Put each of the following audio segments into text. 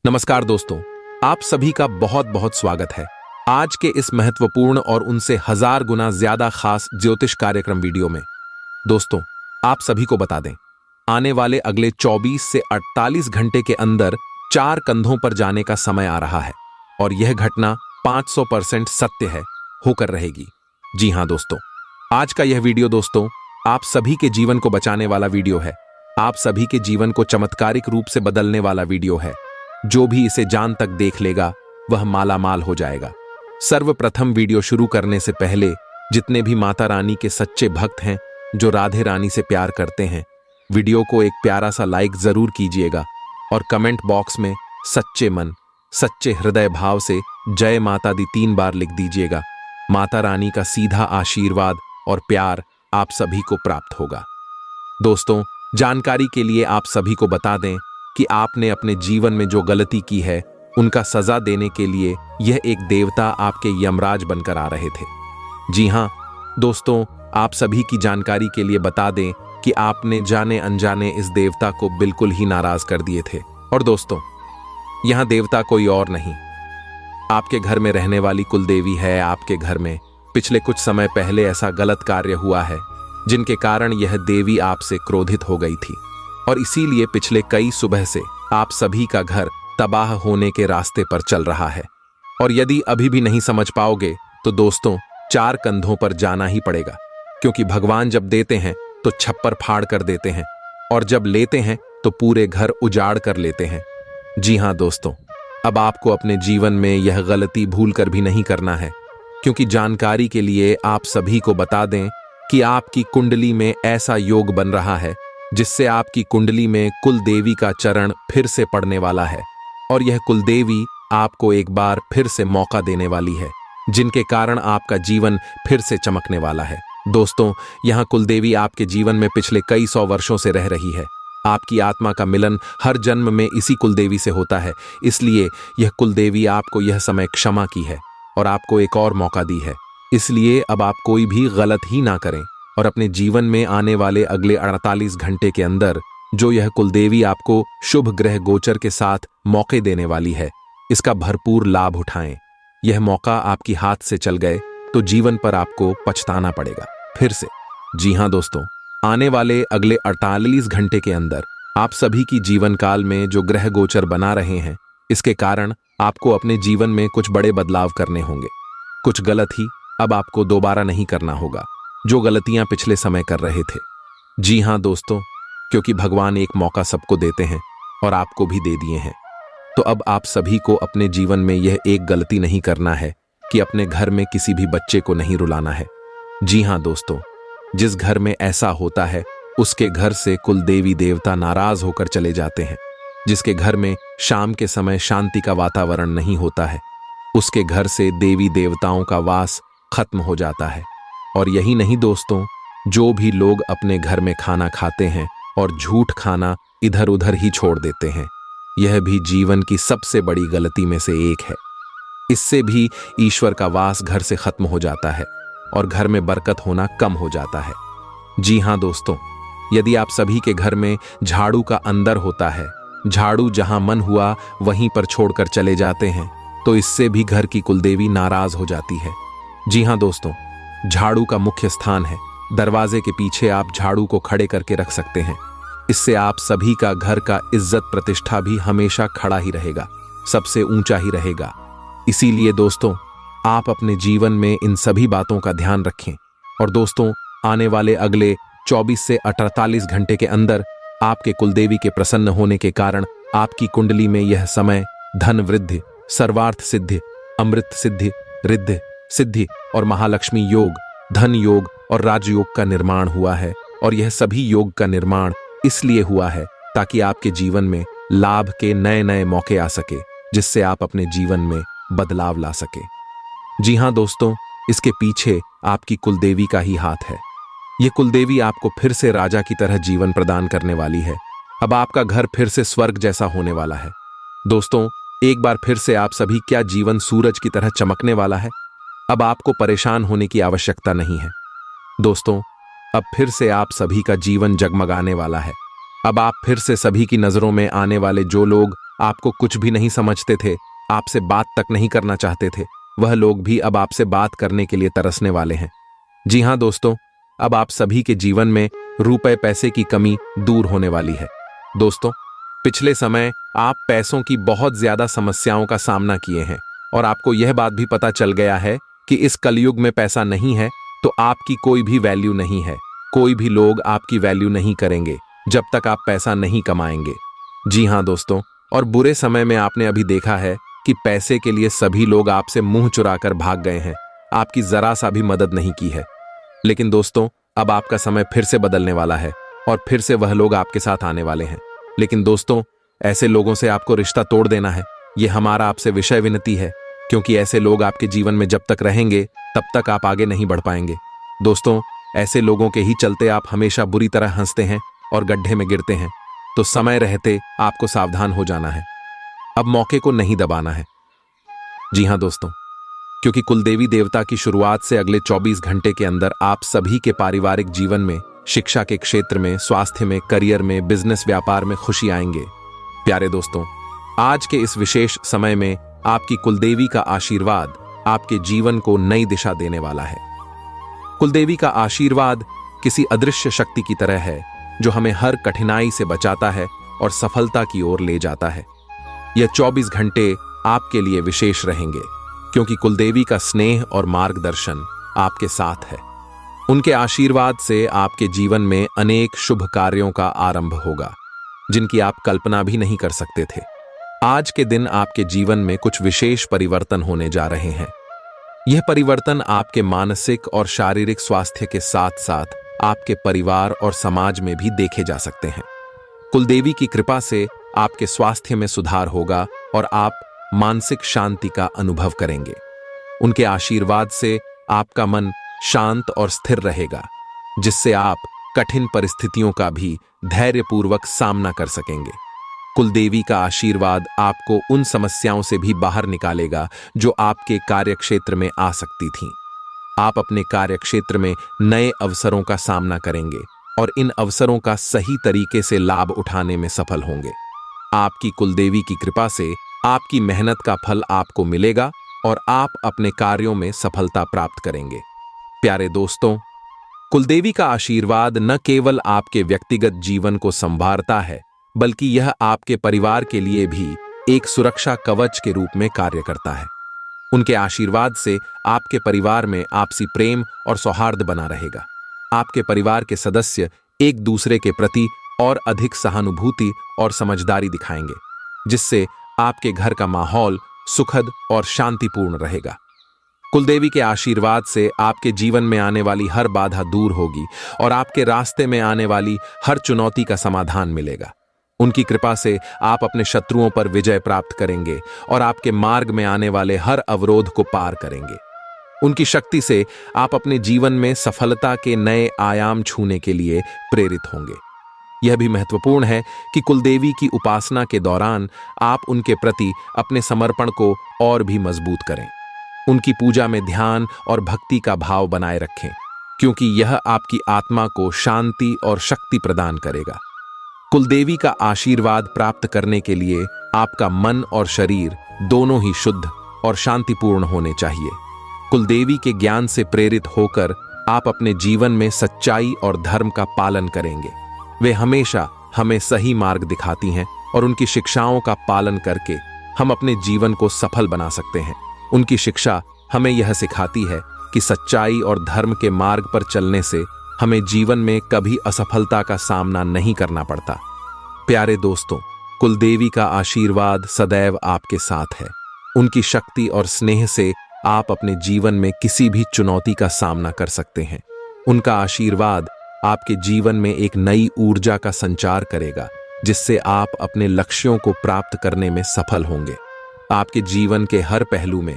नमस्कार दोस्तों, आप सभी का बहुत बहुत स्वागत है आज के इस महत्वपूर्ण और उनसे 1000 गुना ज्यादा खास ज्योतिष कार्यक्रम वीडियो में। दोस्तों, आप सभी को बता दें, आने वाले अगले 24 से 48 घंटे के अंदर 4 कंधों पर जाने का समय आ रहा है और यह घटना 500% सत्य है, होकर रहेगी। जी हां दोस्तों, आज का यह वीडियो दोस्तों आप सभी के जीवन को बचाने वाला वीडियो है। आप सभी के जीवन को चमत्कारिक रूप से बदलने वाला वीडियो है। जो भी इसे जान तक देख लेगा वह माला माल हो जाएगा। सर्वप्रथम वीडियो शुरू करने से पहले जितने भी माता रानी के सच्चे भक्त हैं, जो राधे रानी से प्यार करते हैं, वीडियो को एक प्यारा सा लाइक जरूर कीजिएगा और कमेंट बॉक्स में सच्चे मन सच्चे हृदय भाव से जय माता दी 3 बार लिख दीजिएगा। माता रानी का सीधा आशीर्वाद और प्यार आप सभी को प्राप्त होगा। दोस्तों, जानकारी के लिए आप सभी को बता दें कि आपने अपने जीवन में जो गलती की है उनका सजा देने के लिए यह एक देवता आपके यमराज बनकर आ रहे थे। जी हां दोस्तों, आप सभी की जानकारी के लिए बता दें कि आपने जाने अनजाने इस देवता को बिल्कुल ही नाराज कर दिए थे। और दोस्तों, यहां देवता कोई और नहीं, आपके घर में रहने वाली कुलदेवी है। आपके घर में पिछले कुछ समय पहले ऐसा गलत कार्य हुआ है जिनके कारण यह देवी आपसे क्रोधित हो गई थी और इसीलिए पिछले कई सुबह से आप सभी का घर तबाह होने के रास्ते पर चल रहा है। और यदि अभी भी नहीं समझ पाओगे तो दोस्तों, 4 कंधों पर जाना ही पड़ेगा, क्योंकि भगवान जब देते हैं तो छप्पर फाड़ कर देते हैं और जब लेते हैं तो पूरे घर उजाड़ कर लेते हैं। जी हां दोस्तों, अब आपको अपने जीवन में यह गलती भूल कर भी नहीं करना है, क्योंकि जानकारी के लिए आप सभी को बता दें कि आपकी कुंडली में ऐसा योग बन रहा है जिससे आपकी कुंडली में कुलदेवी का चरण फिर से पड़ने वाला है और यह कुलदेवी आपको एक बार फिर से मौका देने वाली है, जिनके कारण आपका जीवन फिर से चमकने वाला है। दोस्तों, यहां कुलदेवी आपके जीवन में पिछले कई 100 वर्षों से रह रही है। आपकी आत्मा का मिलन हर जन्म में इसी कुलदेवी से होता है, इसलिए यह कुलदेवी आपको यह समय क्षमा की है और आपको एक और मौका दी है। इसलिए अब आप कोई भी गलत ही ना करें और अपने जीवन में आने वाले अगले 48 घंटे के अंदर जो यह कुलदेवी आपको शुभ ग्रह गोचर के साथ मौके देने वाली है, इसका भरपूर लाभ उठाएं। यह मौका आपकी हाथ से चल गए तो जीवन पर आपको पछताना पड़ेगा फिर से। जी हां दोस्तों, आने वाले अगले 48 घंटे के अंदर आप सभी की जीवन काल में जो ग्रह गोचर बना रहे हैं, इसके कारण आपको अपने जीवन में कुछ बड़े बदलाव करने होंगे। कुछ गलत ही अब आपको दोबारा नहीं करना होगा जो गलतियां पिछले समय कर रहे थे। जी हां दोस्तों, क्योंकि भगवान एक मौका सबको देते हैं और आपको भी दे दिए हैं। तो अब आप सभी को अपने जीवन में यह एक गलती नहीं करना है कि अपने घर में किसी भी बच्चे को नहीं रुलाना है। जी हां दोस्तों, जिस घर में ऐसा होता है उसके घर से कुलदेवी देवता नाराज होकर चले जाते हैं। जिसके घर में शाम के समय शांति का वातावरण नहीं होता है, उसके घर से देवी देवताओं का वास खत्म हो जाता है। और यही नहीं दोस्तों, जो भी लोग अपने घर में खाना खाते हैं और झूठ खाना इधर उधर ही छोड़ देते हैं, यह भी जीवन की सबसे बड़ी गलती में से एक है। इससे भी ईश्वर का वास घर से खत्म हो जाता है और घर में बरकत होना कम हो जाता है। जी हां दोस्तों, यदि आप सभी के घर में झाड़ू का अंदर होता है, झाड़ू जहां मन हुआ वहीं पर छोड़कर चले जाते हैं, तो इससे भी घर की कुलदेवी नाराज हो जाती है। जी हां दोस्तों, झाड़ू का मुख्य स्थान है, दरवाजे के पीछे आप झाड़ू को खड़े करके रख सकते हैं। इससे आप सभी का घर का इज्जत प्रतिष्ठा भी हमेशा खड़ा ही रहेगा, सबसे ऊंचा ही रहेगा। इसीलिए दोस्तों, आप अपने जीवन में इन सभी बातों का ध्यान रखें। और दोस्तों, आने वाले अगले 24 से 48 घंटे के अंदर आपके कुलदेवी के प्रसन्न होने के कारण आपकी कुंडली में यह समय धन वृद्धि, सर्वार्थ सिद्धि, अमृत सिद्धि, रिद्धि सिद्धि और महालक्ष्मी योग, धन योग और राजयोग का निर्माण हुआ है। और यह सभी योग का निर्माण इसलिए हुआ है ताकि आपके जीवन में लाभ के नए नए मौके आ सके, जिससे आप अपने जीवन में बदलाव ला सके। जी हां दोस्तों, इसके पीछे आपकी कुलदेवी का ही हाथ है। ये कुलदेवी आपको फिर से राजा की तरह जीवन प्रदान करने वाली है। अब आपका घर फिर से स्वर्ग जैसा होने वाला है। दोस्तों, एक बार फिर से आप सभी क्या जीवन सूरज की तरह चमकने वाला है। अब आपको परेशान होने की आवश्यकता नहीं है। दोस्तों, अब फिर से आप सभी का जीवन जगमगाने वाला है। अब आप फिर से सभी की नजरों में आने वाले जो लोग आपको कुछ भी नहीं समझते थे, आपसे बात तक नहीं करना चाहते थे, वह लोग भी अब आपसे बात करने के लिए तरसने वाले हैं। जी हां दोस्तों, अब आप सभी के जीवन में रुपए पैसे की कमी दूर होने वाली है। दोस्तों, पिछले समय आप पैसों की बहुत ज्यादा समस्याओं का सामना किए हैं और आपको यह बात भी पता चल गया है कि इस कलयुग में पैसा नहीं है तो आपकी कोई भी वैल्यू नहीं है। कोई भी लोग आपकी वैल्यू नहीं करेंगे जब तक आप पैसा नहीं कमाएंगे। जी हां दोस्तों, और बुरे समय में आपने अभी देखा है कि पैसे के लिए सभी लोग आपसे मुंह चुराकर भाग गए हैं, आपकी जरा सा भी मदद नहीं की है। लेकिन दोस्तों, अब आपका समय फिर से बदलने वाला है और फिर से वह लोग आपके साथ आने वाले हैं। लेकिन दोस्तों, ऐसे लोगों से आपको रिश्ता तोड़ देना है, यह हमारा आपसे विषय विनती है, क्योंकि ऐसे लोग आपके जीवन में जब तक रहेंगे तब तक आप आगे नहीं बढ़ पाएंगे। दोस्तों, ऐसे लोगों के ही चलते आप हमेशा बुरी तरह हंसते हैं और गड्ढे में गिरते हैं, तो समय रहते आपको सावधान हो जाना है। अब मौके को नहीं दबाना है। जी हां दोस्तों, क्योंकि कुलदेवी देवता की शुरुआत से अगले 24 घंटे के अंदर आप सभी के पारिवारिक जीवन में, शिक्षा के क्षेत्र में, स्वास्थ्य में, करियर में, बिजनेस व्यापार में खुशी आएंगे। प्यारे दोस्तों, आज के इस विशेष समय में आपकी कुलदेवी का आशीर्वाद आपके जीवन को नई दिशा देने वाला है। कुलदेवी का आशीर्वाद किसी अदृश्य शक्ति की तरह है जो हमें हर कठिनाई से बचाता है और सफलता की ओर ले जाता है। यह 24 घंटे आपके लिए विशेष रहेंगे क्योंकि कुलदेवी का स्नेह और मार्गदर्शन आपके साथ है। उनके आशीर्वाद से आपके जीवन में अनेक शुभ कार्यों का आरंभ होगा जिनकी आप कल्पना भी नहीं कर सकते थे। आज के दिन आपके जीवन में कुछ विशेष परिवर्तन होने जा रहे हैं। यह परिवर्तन आपके मानसिक और शारीरिक स्वास्थ्य के साथ साथ आपके परिवार और समाज में भी देखे जा सकते हैं। कुलदेवी की कृपा से आपके स्वास्थ्य में सुधार होगा और आप मानसिक शांति का अनुभव करेंगे। उनके आशीर्वाद से आपका मन शांत और स्थिर रहेगा, जिससे आप कठिन परिस्थितियों का भी धैर्यपूर्वक सामना कर सकेंगे। कुलदेवी का आशीर्वाद आपको उन समस्याओं से भी बाहर निकालेगा जो आपके कार्यक्षेत्र में आ सकती थीं। आप अपने कार्यक्षेत्र में नए अवसरों का सामना करेंगे और इन अवसरों का सही तरीके से लाभ उठाने में सफल होंगे। आपकी कुलदेवी की कृपा से आपकी मेहनत का फल आपको मिलेगा और आप अपने कार्यों में सफलता प्राप्त करेंगे। प्यारे दोस्तों, कुलदेवी का आशीर्वाद न केवल आपके व्यक्तिगत जीवन को संवारता है, बल्कि यह आपके परिवार के लिए भी एक सुरक्षा कवच के रूप में कार्य करता है। उनके आशीर्वाद से आपके परिवार में आपसी प्रेम और सौहार्द बना रहेगा। आपके परिवार के सदस्य एक दूसरे के प्रति और अधिक सहानुभूति और समझदारी दिखाएंगे, जिससे आपके घर का माहौल सुखद और शांतिपूर्ण रहेगा। कुलदेवी के आशीर्वाद से आपके जीवन में आने वाली हर बाधा दूर होगी और आपके रास्ते में आने वाली हर चुनौती का समाधान मिलेगा। उनकी कृपा से आप अपने शत्रुओं पर विजय प्राप्त करेंगे और आपके मार्ग में आने वाले हर अवरोध को पार करेंगे। उनकी शक्ति से आप अपने जीवन में सफलता के नए आयाम छूने के लिए प्रेरित होंगे। यह भी महत्वपूर्ण है कि कुलदेवी की उपासना के दौरान आप उनके प्रति अपने समर्पण को और भी मजबूत करें। उनकी पूजा में ध्यान और भक्ति का भाव बनाए रखें, क्योंकि यह आपकी आत्मा को शांति और शक्ति प्रदान करेगा। कुलदेवी का आशीर्वाद प्राप्त करने के लिए आपका मन और शरीर दोनों ही शुद्ध और शांतिपूर्ण होने चाहिए। कुलदेवी के ज्ञान से प्रेरित होकर आप अपने जीवन में सच्चाई और धर्म का पालन करेंगे। वे हमेशा हमें सही मार्ग दिखाती हैं और उनकी शिक्षाओं का पालन करके हम अपने जीवन को सफल बना सकते हैं। उनकी शिक्षा हमें यह सिखाती है कि सच्चाई और धर्म के मार्ग पर चलने से हमें जीवन में कभी असफलता का सामना नहीं करना पड़ता। प्यारे दोस्तों, कुलदेवी का आशीर्वाद सदैव आपके साथ है। उनकी शक्ति और स्नेह से आप अपने जीवन में किसी भी चुनौती का सामना कर सकते हैं। उनका आशीर्वाद आपके जीवन में एक नई ऊर्जा का संचार करेगा, जिससे आप अपने लक्ष्यों को प्राप्त करने में सफल होंगे। आपके जीवन के हर पहलू में,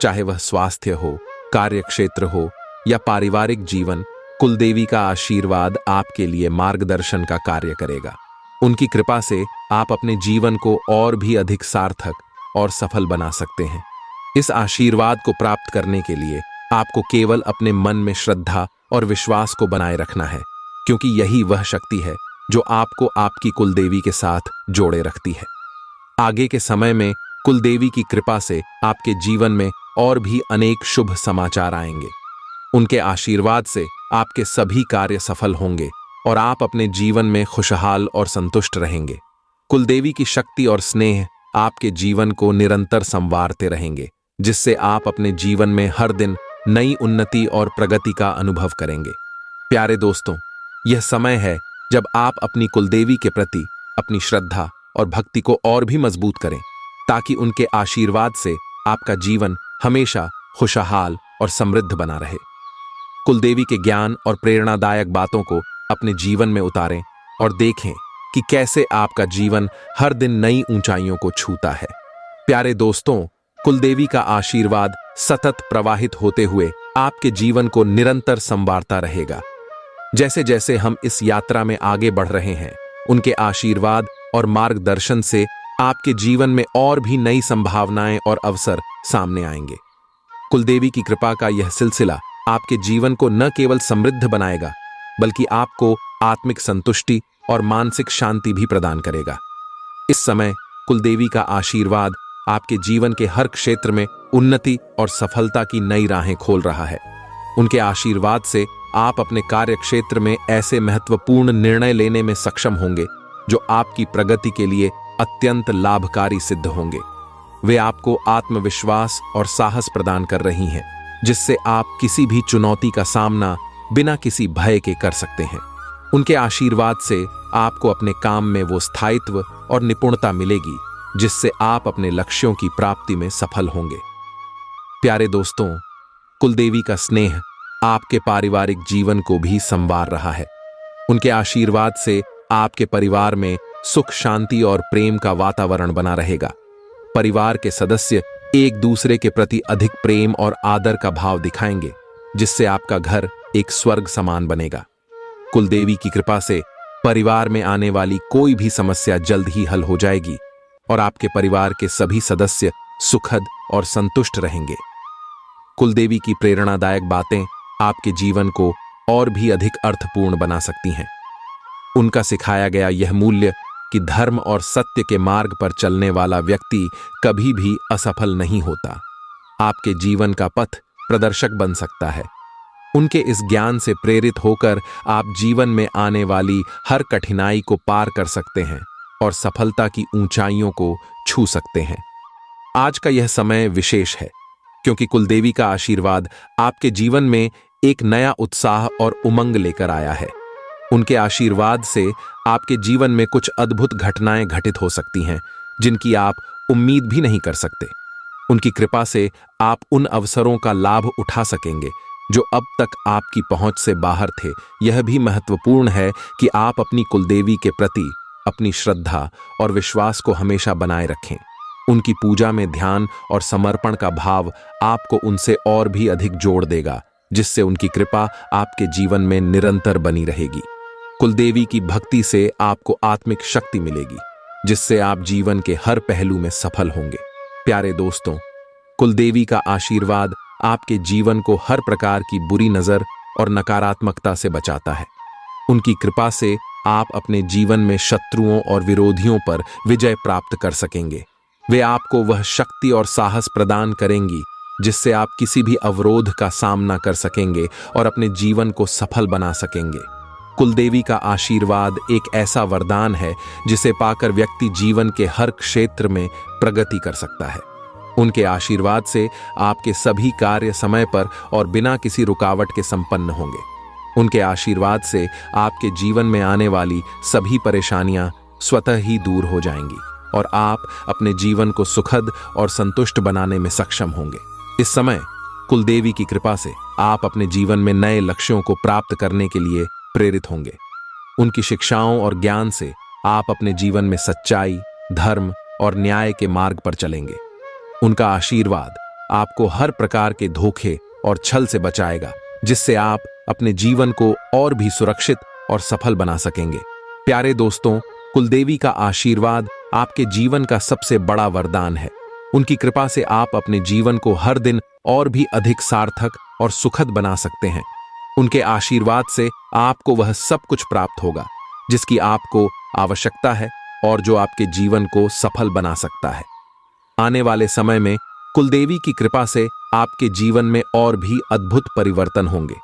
चाहे वह स्वास्थ्य हो, कार्यक्षेत्र हो या पारिवारिक जीवन, कुलदेवी का आशीर्वाद आपके लिए मार्गदर्शन का कार्य करेगा। उनकी कृपा से आप अपने जीवन को और भी अधिक सार्थक और सफल बना सकते हैं। इस आशीर्वाद को प्राप्त करने के लिए आपको केवल अपने मन में श्रद्धा और विश्वास को बनाए रखना है, क्योंकि यही वह शक्ति है जो आपको आपकी कुलदेवी के साथ जोड़े रखती है। आगे के समय में कुलदेवी की कृपा से आपके जीवन में और भी अनेक शुभ समाचार आएंगे। उनके आशीर्वाद से आपके सभी कार्य सफल होंगे और आप अपने जीवन में खुशहाल और संतुष्ट रहेंगे। कुलदेवी की शक्ति और स्नेह आपके जीवन को निरंतर संवारते रहेंगे, जिससे आप अपने जीवन में हर दिन नई उन्नति और प्रगति का अनुभव करेंगे। प्यारे दोस्तों, यह समय है जब आप अपनी कुलदेवी के प्रति अपनी श्रद्धा और भक्ति को और भी मजबूत करें, ताकि उनके आशीर्वाद से आपका जीवन हमेशा खुशहाल और समृद्ध बना रहे। कुलदेवी के ज्ञान और प्रेरणादायक बातों को अपने जीवन में उतारें और देखें कि कैसे आपका जीवन हर दिन नई ऊंचाइयों को छूता है। प्यारे दोस्तों, कुलदेवी का आशीर्वाद सतत प्रवाहित होते हुए आपके जीवन को निरंतर संवारता रहेगा। जैसे जैसे हम इस यात्रा में आगे बढ़ रहे हैं, उनके आशीर्वाद और मार्गदर्शन से आपके जीवन में और भी नई संभावनाएं और अवसर सामने आएंगे। कुलदेवी की कृपा का यह सिलसिला आपके जीवन को न केवल समृद्ध बनाएगा, बल्कि आपको आत्मिक संतुष्टि और मानसिक शांति भी प्रदान करेगा। इस समय कुलदेवी का आशीर्वाद आपके जीवन के हर क्षेत्र में उन्नति और सफलता की नई राहें खोल रहा है। उनके आशीर्वाद से आप अपने कार्य क्षेत्र में ऐसे महत्वपूर्ण निर्णय लेने में सक्षम होंगे जो आपकी प्रगति के लिए अत्यंत लाभकारी सिद्ध होंगे। वे आपको आत्मविश्वास और साहस प्रदान कर रही हैं, जिससे आप किसी भी चुनौती का सामना बिना किसी भय के कर सकते हैं। उनके आशीर्वाद से आपको अपने काम में वो स्थायित्व और निपुणता मिलेगी, जिससे आप अपने लक्ष्यों की प्राप्ति में सफल होंगे। प्यारे दोस्तों, कुलदेवी का स्नेह आपके पारिवारिक जीवन को भी संवार रहा है। उनके आशीर्वाद से आपके परिवार में सुख, शांति और प्रेम का वातावरण बना रहेगा। परिवार के सदस्य एक दूसरे के प्रति अधिक प्रेम और आदर का भाव दिखाएंगे, जिससे आपका घर एक स्वर्ग समान बनेगा। कुलदेवी की कृपा से परिवार में आने वाली कोई भी समस्या जल्द ही हल हो जाएगी और आपके परिवार के सभी सदस्य सुखद और संतुष्ट रहेंगे। कुलदेवी की प्रेरणादायक बातें आपके जीवन को और भी अधिक अर्थपूर्ण बना सकती हैं। उनका सिखाया गया यह मूल्य कि धर्म और सत्य के मार्ग पर चलने वाला व्यक्ति कभी भी असफल नहीं होता, आपके जीवन का पथ प्रदर्शक बन सकता है। उनके इस ज्ञान से प्रेरित होकर आप जीवन में आने वाली हर कठिनाई को पार कर सकते हैं और सफलता की ऊंचाइयों को छू सकते हैं। आज का यह समय विशेष है, क्योंकि कुलदेवी का आशीर्वाद आपके जीवन में एक नया उत्साह और उमंग लेकर आया है। उनके आशीर्वाद से आपके जीवन में कुछ अद्भुत घटनाएं घटित हो सकती हैं, जिनकी आप उम्मीद भी नहीं कर सकते। उनकी कृपा से आप उन अवसरों का लाभ उठा सकेंगे जो अब तक आपकी पहुंच से बाहर थे। यह भी महत्वपूर्ण है कि आप अपनी कुलदेवी के प्रति अपनी श्रद्धा और विश्वास को हमेशा बनाए रखें। उनकी पूजा में ध्यान और समर्पण का भाव आपको उनसे और भी अधिक जोड़ देगा, जिससे उनकी कृपा आपके जीवन में निरंतर बनी रहेगी। कुलदेवी की भक्ति से आपको आत्मिक शक्ति मिलेगी, जिससे आप जीवन के हर पहलू में सफल होंगे। प्यारे दोस्तों, कुलदेवी का आशीर्वाद आपके जीवन को हर प्रकार की बुरी नजर और नकारात्मकता से बचाता है। उनकी कृपा से आप अपने जीवन में शत्रुओं और विरोधियों पर विजय प्राप्त कर सकेंगे। वे आपको वह शक्ति और साहस प्रदान करेंगी जिससे आप किसी भी अवरोध का सामना कर सकेंगे और अपने जीवन को सफल बना सकेंगे। कुलदेवी का आशीर्वाद एक ऐसा वरदान है जिसे पाकर व्यक्ति जीवन के हर क्षेत्र में प्रगति कर सकता है। उनके आशीर्वाद से आपके सभी कार्य समय पर और बिना किसी रुकावट के संपन्न होंगे। उनके आशीर्वाद से आपके जीवन में आने वाली सभी परेशानियां स्वतः ही दूर हो जाएंगी और आप अपने जीवन को सुखद और संतुष्ट बनाने में सक्षम होंगे। इस समय कुलदेवी की कृपा से आप अपने जीवन में नए लक्ष्यों को प्राप्त करने के लिए प्रेरित होंगे। उनकी शिक्षाओं और ज्ञान से आप अपने जीवन में सच्चाई, धर्म और न्याय के मार्ग पर चलेंगे। उनका आशीर्वाद आपको हर प्रकार के धोखे और छल से बचाएगा, जिससे आप अपने जीवन को और भी सुरक्षित और सफल बना सकेंगे। प्यारे दोस्तों, कुलदेवी का आशीर्वाद आपके जीवन का सबसे बड़ा वरदान है। उनकी कृपा से आप अपने जीवन को हर दिन और भी अधिक सार्थक और सुखद बना सकते हैं। उनके आशीर्वाद से आपको वह सब कुछ प्राप्त होगा जिसकी आपको आवश्यकता है और जो आपके जीवन को सफल बना सकता है। आने वाले समय में कुलदेवी की कृपा से आपके जीवन में और भी अद्भुत परिवर्तन होंगे।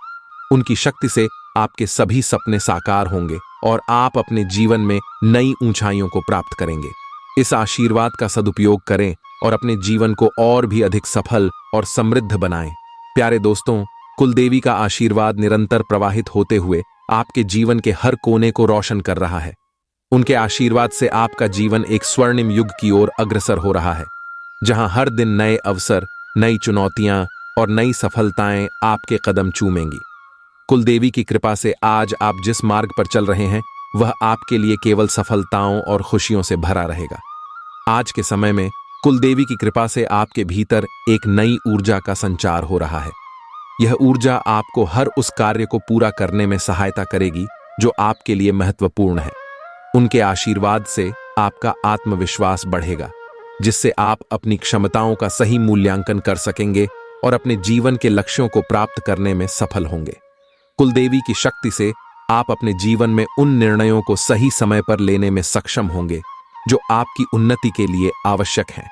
उनकी शक्ति से आपके सभी सपने साकार होंगे और आप अपने जीवन में नई ऊंचाइयों को प्राप्त करेंगे। इस आशीर्वाद का सदुपयोग करें और अपने जीवन को और भी अधिक सफल और समृद्ध बनाएं। प्यारे दोस्तों, कुलदेवी का आशीर्वाद निरंतर प्रवाहित होते हुए आपके जीवन के हर कोने को रोशन कर रहा है। उनके आशीर्वाद से आपका जीवन एक स्वर्णिम युग की ओर अग्रसर हो रहा है, जहां हर दिन नए अवसर, नई चुनौतियां और नई सफलताएं आपके कदम चूमेंगी। कुलदेवी की कृपा से आज आप जिस मार्ग पर चल रहे हैं वह आपके लिए केवल सफलताओं और खुशियों से भरा रहेगा। आज के समय में कुलदेवी की कृपा से आपके भीतर एक नई ऊर्जा का संचार हो रहा है। यह ऊर्जा आपको हर उस कार्य को पूरा करने में सहायता करेगी जो आपके लिए महत्वपूर्ण है। उनके आशीर्वाद से आपका आत्मविश्वास बढ़ेगा, जिससे आप अपनी क्षमताओं का सही मूल्यांकन कर सकेंगे और अपने जीवन के लक्ष्यों को प्राप्त करने में सफल होंगे। कुलदेवी की शक्ति से आप अपने जीवन में उन निर्णयों को सही समय पर लेने में सक्षम होंगे जो आपकी उन्नति के लिए आवश्यक हैं।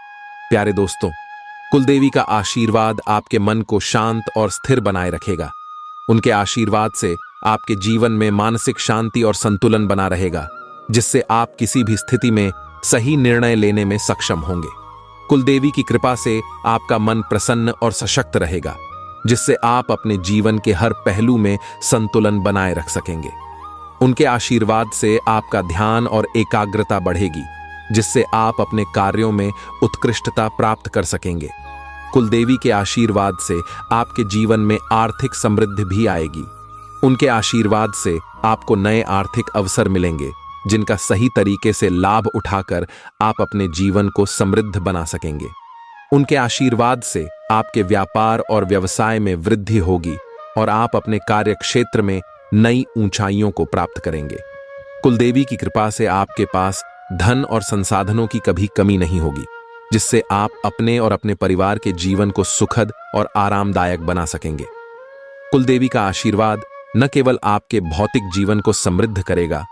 प्यारे दोस्तों, कुलदेवी का आशीर्वाद आपके मन को शांत और स्थिर बनाए रखेगा। उनके आशीर्वाद से आपके जीवन में मानसिक शांति और संतुलन बना रहेगा, जिससे आप किसी भी स्थिति में सही निर्णय लेने में सक्षम होंगे। कुलदेवी की कृपा से आपका मन प्रसन्न और सशक्त रहेगा, जिससे आप अपने जीवन के हर पहलू में संतुलन बनाए रख सकेंगे। उनके आशीर्वाद से आपका ध्यान और एकाग्रता बढ़ेगी, जिससे आप अपने कार्यों में उत्कृष्टता प्राप्त कर सकेंगे। कुलदेवी के आशीर्वाद से आपके जीवन में आर्थिक समृद्धि भी आएगी। उनके आशीर्वाद से आपको नए आर्थिक अवसर मिलेंगे, जिनका सही तरीके से लाभ उठाकर आप अपने जीवन को समृद्ध बना सकेंगे। उनके आशीर्वाद से आपके व्यापार और व्यवसाय में वृद्धि होगी और आप अपने कार्य क्षेत्र में नई ऊंचाइयों को प्राप्त करेंगे। कुलदेवी की कृपा से आपके पास धन और संसाधनों की कभी कमी नहीं होगी, जिससे आप अपने और अपने परिवार के जीवन को सुखद और आरामदायक बना सकेंगे। कुलदेवी का आशीर्वाद न केवल आपके भौतिक जीवन को समृद्ध करेगा,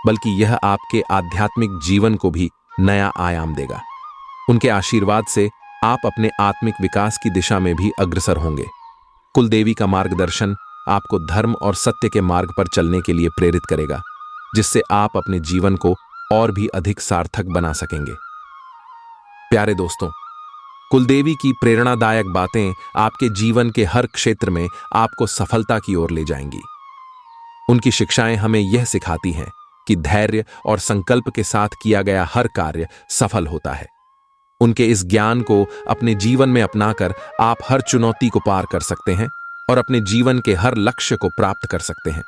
बल्कि यह आपके आध्यात्मिक जीवन को भी नया आयाम देगा। उनके आशीर्वाद से आप अपने आत्मिक विकास की दिशा में भी अग्रसर होंगे। कुलदेवी का मार्गदर्शन आपको धर्म और सत्य के मार्ग पर चलने के लिए प्रेरित करेगा, जिससे आप अपने जीवन को और भी अधिक सार्थक बना सकेंगे। प्यारे दोस्तों, कुलदेवी की प्रेरणादायक बातें आपके जीवन के हर क्षेत्र में आपको सफलता की ओर ले जाएंगी। उनकी शिक्षाएं हमें यह सिखाती हैं कि धैर्य और संकल्प के साथ किया गया हर कार्य सफल होता है। उनके इस ज्ञान को अपने जीवन में अपनाकर आप हर चुनौती को पार कर सकते हैं और अपने जीवन के हर लक्ष्य को प्राप्त कर सकते हैं।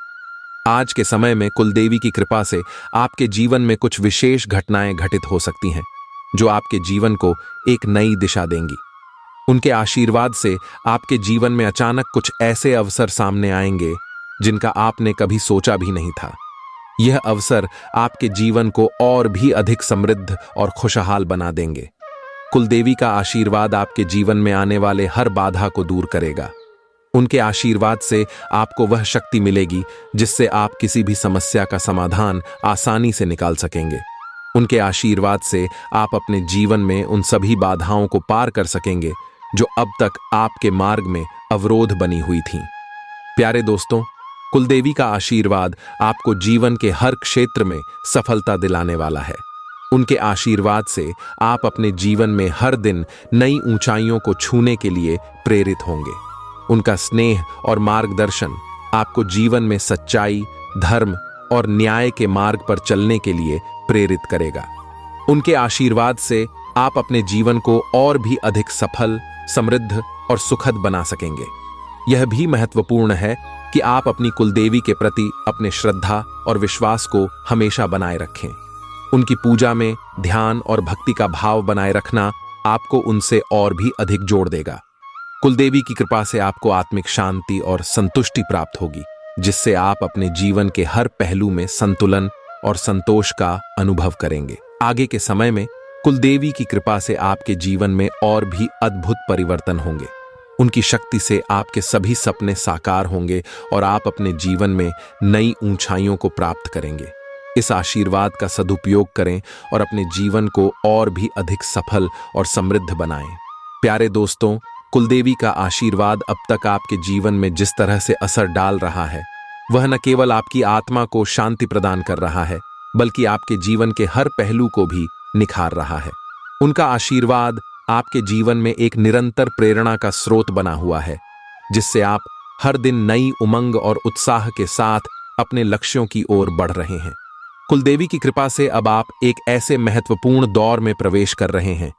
आज के समय में कुलदेवी की कृपा से आपके जीवन में कुछ विशेष घटनाएं घटित हो सकती हैं, जो आपके जीवन को एक नई दिशा देंगी। उनके आशीर्वाद से आपके जीवन में अचानक कुछ ऐसे अवसर सामने आएंगे जिनका आपने कभी सोचा भी नहीं था। यह अवसर आपके जीवन को और भी अधिक समृद्ध और खुशहाल बना देंगे। कुलदेवी का आशीर्वाद आपके जीवन में आने वाले हर बाधा को दूर करेगा। उनके आशीर्वाद से आपको वह शक्ति मिलेगी जिससे आप किसी भी समस्या का समाधान आसानी से निकाल सकेंगे। उनके आशीर्वाद से आप अपने जीवन में उन सभी बाधाओं को पार कर सकेंगे जो अब तक आपके मार्ग में अवरोध बनी हुई थीं। प्यारे दोस्तों, कुलदेवी का आशीर्वाद आपको जीवन के हर क्षेत्र में सफलता दिलाने वाला है। उनके आशीर्वाद से आप अपने जीवन में हर दिन नई ऊंचाइयों को छूने के लिए प्रेरित होंगे। उनका स्नेह और मार्गदर्शन आपको जीवन में सच्चाई, धर्म और न्याय के मार्ग पर चलने के लिए प्रेरित करेगा। उनके आशीर्वाद से आप अपने जीवन को और भी अधिक सफल, समृद्ध और सुखद बना सकेंगे। यह भी महत्वपूर्ण है कि आप अपनी कुलदेवी के प्रति अपने श्रद्धा और विश्वास को हमेशा बनाए रखें। उनकी पूजा में ध्यान और भक्ति का भाव बनाए रखना आपको उनसे और भी अधिक जोड़ देगा। कुलदेवी की कृपा से आपको आत्मिक शांति और संतुष्टि प्राप्त होगी, जिससे आप अपने जीवन के हर पहलू में संतुलन और संतोष का अनुभव करेंगे। आगे के समय में कुलदेवी की कृपा से आपके जीवन में और भी अद्भुत परिवर्तन होंगे। उनकी शक्ति से आपके सभी सपने साकार होंगे और आप अपने जीवन में नई ऊंचाइयों को प्राप्त करेंगे। इस आशीर्वाद का सदुपयोग करें और अपने जीवन को और भी अधिक सफल और समृद्ध बनाएं। प्यारे दोस्तों, कुलदेवी का आशीर्वाद अब तक आपके जीवन में जिस तरह से असर डाल रहा है, वह न केवल आपकी आत्मा को शांति प्रदान कर रहा है, बल्कि आपके जीवन के हर पहलू को भी निखार रहा है। उनका आशीर्वाद आपके जीवन में एक निरंतर प्रेरणा का स्रोत बना हुआ है, जिससे आप हर दिन नई उमंग और उत्साह के साथ अपने लक्ष्यों की ओर बढ़ रहे हैं। कुलदेवी की कृपा से अब आप एक ऐसे महत्वपूर्ण दौर में प्रवेश कर रहे हैं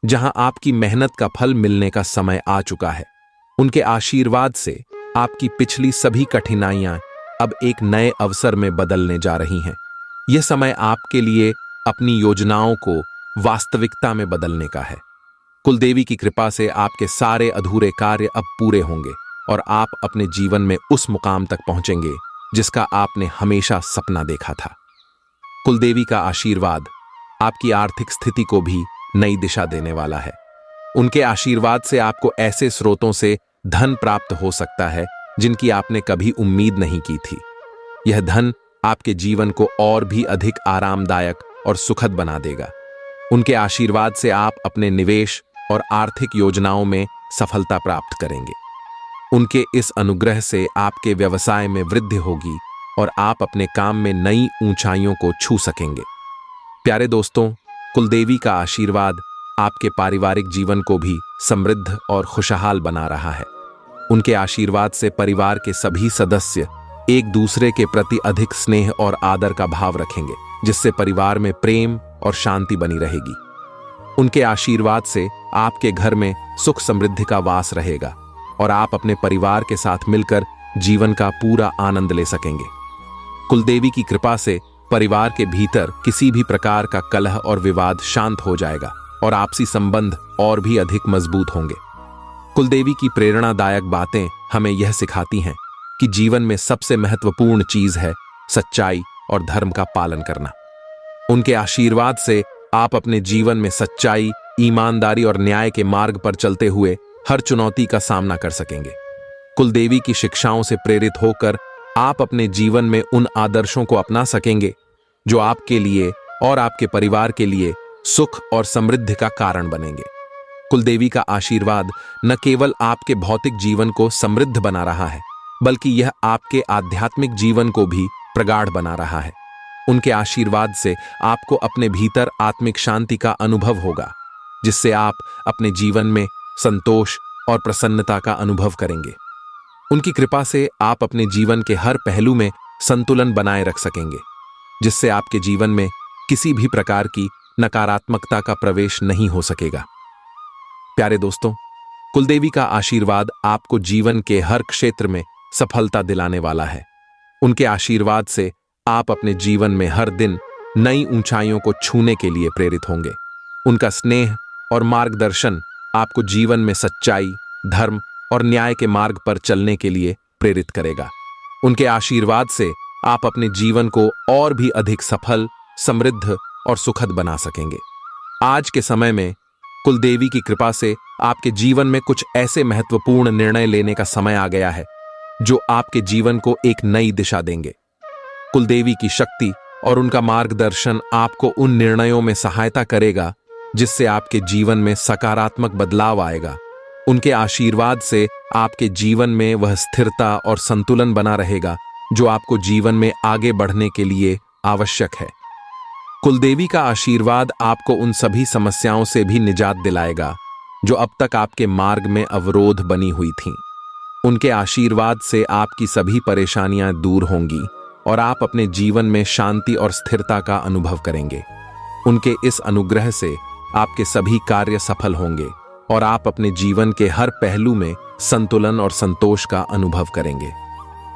जहां आपकी मेहनत का फल मिलने का समय आ चुका है। उनके आशीर्वाद से आपकी पिछली सभी कठिनाइयां अब एक नए अवसर में बदलने जा रही हैं। यह समय आपके लिए अपनी योजनाओं को वास्तविकता में बदलने का है। कुलदेवी की कृपा से आपके सारे अधूरे कार्य अब पूरे होंगे और आप अपने जीवन में उस मुकाम तक पहुंचेंगे जिसका आपने हमेशा सपना देखा था। कुलदेवी का आशीर्वाद आपकी आर्थिक स्थिति को भी नई दिशा देने वाला है। उनके आशीर्वाद से आपको ऐसे स्रोतों से धन प्राप्त हो सकता है जिनकी आपने कभी उम्मीद नहीं की थी। यह धन आपके जीवन को और भी अधिक आरामदायक और सुखद बना देगा। उनके आशीर्वाद से आप अपने निवेश और आर्थिक योजनाओं में सफलता प्राप्त करेंगे। उनके इस अनुग्रह से आपके व्यवसाय में वृद्धि होगी और आप अपने काम में नई ऊंचाइयों को छू सकेंगे। प्यारे दोस्तों, कुलदेवी का आशीर्वाद आपके पारिवारिक जीवन को भी समृद्ध और खुशहाल बना रहा है। उनके आशीर्वाद से परिवार के सभी सदस्य एक दूसरे के प्रति अधिक स्नेह और आदर का भाव रखेंगे, जिससे परिवार में प्रेम और शांति बनी रहेगी। उनके आशीर्वाद से आपके घर में सुख समृद्धि का वास रहेगा और आप अपने परिवार के साथ मिलकर जीवन का पूरा आनंद ले सकेंगे। कुलदेवी की कृपा से परिवार के भीतर किसी भी प्रकार का कलह और विवाद शांत हो जाएगा और आपसी संबंध और भी अधिक मजबूत होंगे। कुलदेवी की प्रेरणादायक बातें हमें यह सिखाती हैं कि जीवन में सबसे महत्वपूर्ण चीज है सच्चाई और धर्म का पालन करना। उनके आशीर्वाद से आप अपने जीवन में सच्चाई, ईमानदारी और न्याय के मार्ग पर चलते हुए हर चुनौती का सामना कर सकेंगे। कुलदेवी की शिक्षाओं से प्रेरित होकर आप अपने जीवन में उन आदर्शों को अपना सकेंगे जो आपके लिए और आपके परिवार के लिए सुख और समृद्धि का कारण बनेंगे। कुलदेवी का आशीर्वाद न केवल आपके भौतिक जीवन को समृद्ध बना रहा है, बल्कि यह आपके आध्यात्मिक जीवन को भी प्रगाढ़ बना रहा है। उनके आशीर्वाद से आपको अपने भीतर आत्मिक शांति का अनुभव होगा, जिससे आप अपने जीवन में संतोष और प्रसन्नता का अनुभव करेंगे। उनकी कृपा से आप अपने जीवन के हर पहलू में संतुलन बनाए रख सकेंगे, जिससे आपके जीवन में किसी भी प्रकार की नकारात्मकता का प्रवेश नहीं हो सकेगा। प्यारे दोस्तों, कुलदेवी का आशीर्वाद आपको जीवन के हर क्षेत्र में सफलता दिलाने वाला है। उनके आशीर्वाद से आप अपने जीवन में हर दिन नई ऊंचाइयों को छूने के लिए प्रेरित होंगे। उनका स्नेह और मार्गदर्शन आपको जीवन में सच्चाई, धर्म और न्याय के मार्ग पर चलने के लिए प्रेरित करेगा। उनके आशीर्वाद से आप अपने जीवन को और भी अधिक सफल, समृद्ध और सुखद बना सकेंगे। आज के समय में कुलदेवी की कृपा से आपके जीवन में कुछ ऐसे महत्वपूर्ण निर्णय लेने का समय आ गया है जो आपके जीवन को एक नई दिशा देंगे। कुलदेवी की शक्ति और उनका मार्गदर्शन आपको उन निर्णयों में सहायता करेगा जिससे आपके जीवन में सकारात्मक बदलाव आएगा। उनके आशीर्वाद से आपके जीवन में वह स्थिरता और संतुलन बना रहेगा जो आपको जीवन में आगे बढ़ने के लिए आवश्यक है। कुलदेवी का आशीर्वाद आपको उन सभी समस्याओं से भी निजात दिलाएगा जो अब तक आपके मार्ग में अवरोध बनी हुई थीं। उनके आशीर्वाद से आपकी सभी परेशानियां दूर होंगी और आप अपने जीवन में शांति और स्थिरता का अनुभव करेंगे। उनके इस अनुग्रह से आपके सभी कार्य सफल होंगे और आप अपने जीवन के हर पहलू में संतुलन और संतोष का अनुभव करेंगे।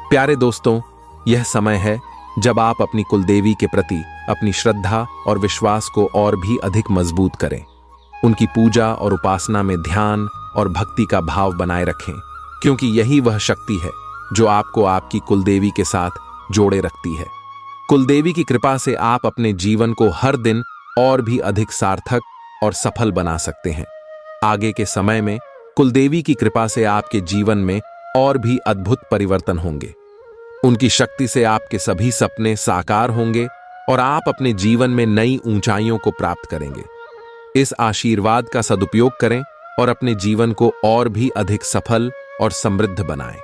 प्यारे दोस्तों, यह समय है जब आप अपनी कुलदेवी के प्रति अपनी श्रद्धा और विश्वास को और भी अधिक मजबूत करें। उनकी पूजा और उपासना में ध्यान और भक्ति का भाव बनाए रखें, क्योंकि यही वह शक्ति है जो आपको आपकी कुलदेवी के साथ जोड़े रखती है। कुलदेवी की कृपा से आप अपने जीवन को हर दिन और भी अधिक सार्थक और सफल बना सकते हैं। आगे के समय में कुलदेवी की कृपा से आपके जीवन में और भी अद्भुत परिवर्तन होंगे। उनकी शक्ति से आपके सभी सपने साकार होंगे और आप अपने जीवन में नई ऊंचाइयों को प्राप्त करेंगे। इस आशीर्वाद का सदुपयोग करें और अपने जीवन को और भी अधिक सफल और समृद्ध बनाएं।